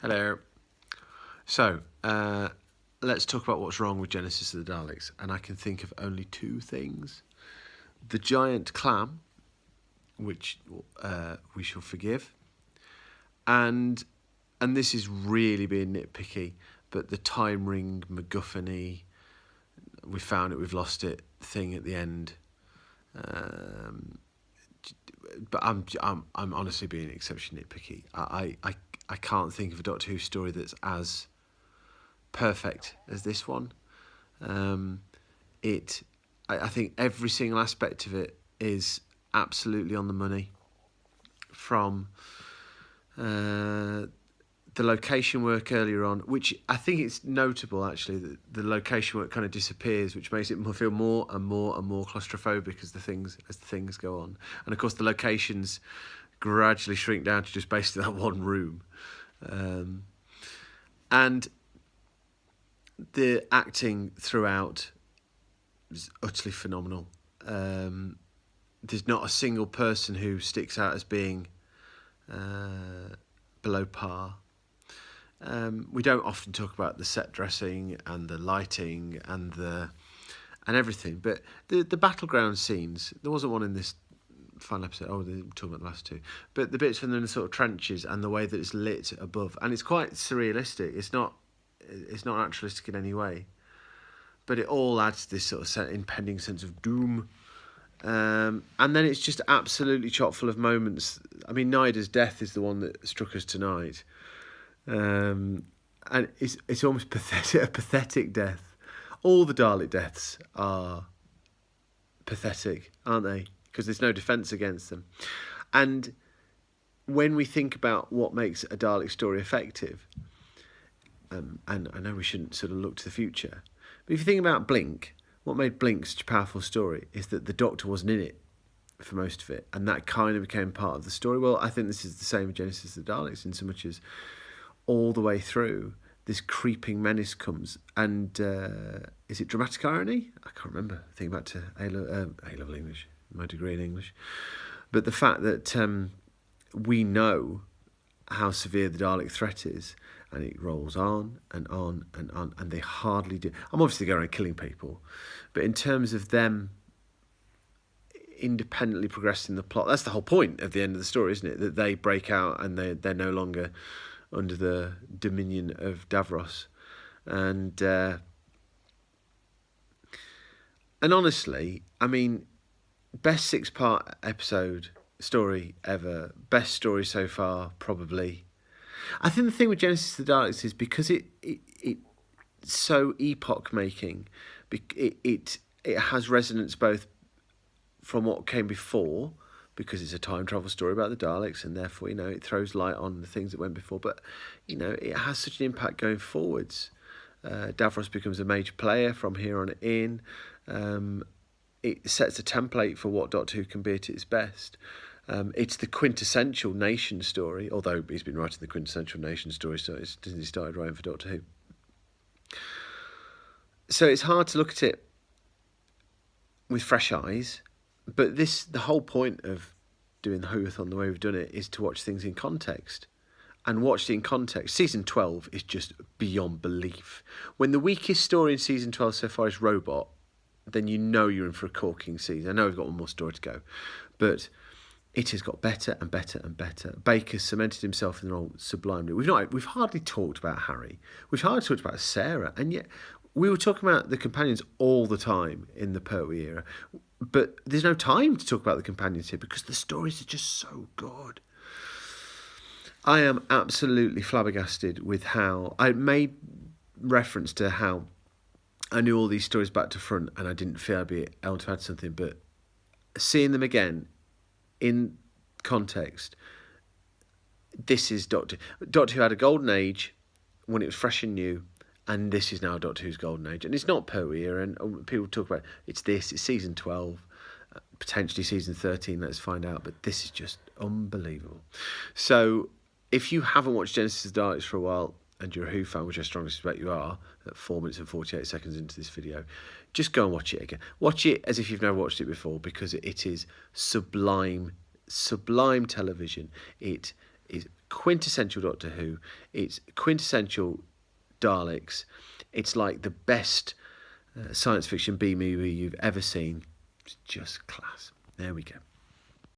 Hello. So, let's talk about what's wrong with Genesis of the Daleks. And I can think of only two things. The giant clam, which we shall forgive. And this is really being nitpicky, but the time ring MacGuffin-y, we found it, we've lost it thing at the end. But I'm honestly being exceptionally nitpicky. I can't think of a Doctor Who story that's as perfect as this one. I think every single aspect of it is absolutely on the money. From the location work earlier on, which I think it's notable actually that the location work kind of disappears, which makes it feel more and more and more claustrophobic as the things go on. And of course the locations gradually shrink down to just basically that one room. And the acting throughout is utterly phenomenal. There's not a single person who sticks out as being below par. We don't often talk about the set dressing and the lighting and everything, but the battleground scenes, there wasn't one in this final episode. Oh, they're talking about the last two, but the bits when they're in the sort of trenches and the way that it's lit above, and it's quite surrealistic. It's not naturalistic in any way, but it all adds this sort of impending sense of doom. And then it's just absolutely chock full of moments. I mean, Nida's death is the one that struck us tonight. And it's almost pathetic, a pathetic death. All the Dalek deaths are pathetic, aren't they? Because there's no defence against them. And when we think about what makes a Dalek story effective, and I know we shouldn't sort of look to the future, but if you think about Blink, what made Blink such a powerful story is that the Doctor wasn't in it for most of it, and that kind of became part of the story. Well, I think this is the same with Genesis of the Daleks, in so much as all the way through, this creeping menace comes, and is it dramatic irony? I can't remember. Think back to A-level English, my degree in English. But the fact that we know how severe the Dalek threat is, and it rolls on and on and on, and they hardly do. I'm obviously going around killing people, but in terms of them independently progressing the plot, that's the whole point of the end of the story, isn't it? That they break out and they're no longer under the dominion of Davros. And honestly, I mean, best 6-part episode story ever, best story so far, probably. I think the thing with Genesis of the Daleks is because it's so epoch making, it has resonance both from what came before, because it's a time travel story about the Daleks, and therefore, it throws light on the things that went before, but, it has such an impact going forwards. Davros becomes a major player from here on in. It sets a template for what Doctor Who can be at its best. It's the quintessential nation story, although he's been writing the quintessential nation story since he started writing for Doctor Who. So it's hard to look at it with fresh eyes, but the whole point of doing the Whoathon the way we've done it is to watch things in context. And watched in context, season 12 is just beyond belief. When the weakest story in season 12 so far is Robot, then you're in for a corking season. I know we've got one more story to go, but it has got better and better and better. Baker's cemented himself in the role sublimely. We've hardly talked about Harry. We've hardly talked about Sarah, and yet we were talking about the companions all the time in the Pertwee era. But there's no time to talk about the companions here because the stories are just so good. I am absolutely flabbergasted with how I made reference to how I knew all these stories back to front, and I didn't feel I'd be able to add something, but seeing them again in context, this is Doctor Who had a golden age when it was fresh and new, and this is now Doctor Who's golden age. And it's not Pertwee era, and people talk about it's season 12, potentially season 13, let's find out, but this is just unbelievable. So if you haven't watched Genesis of the Daleks for a while, and you're a Who fan, which I strongly suspect you are, at 4 minutes and 48 seconds into this video, just go and watch it again. Watch it as if you've never watched it before, because it is sublime television. It is quintessential Doctor Who. It's quintessential Daleks. It's like the best science fiction B movie you've ever seen. It's just class. There we go.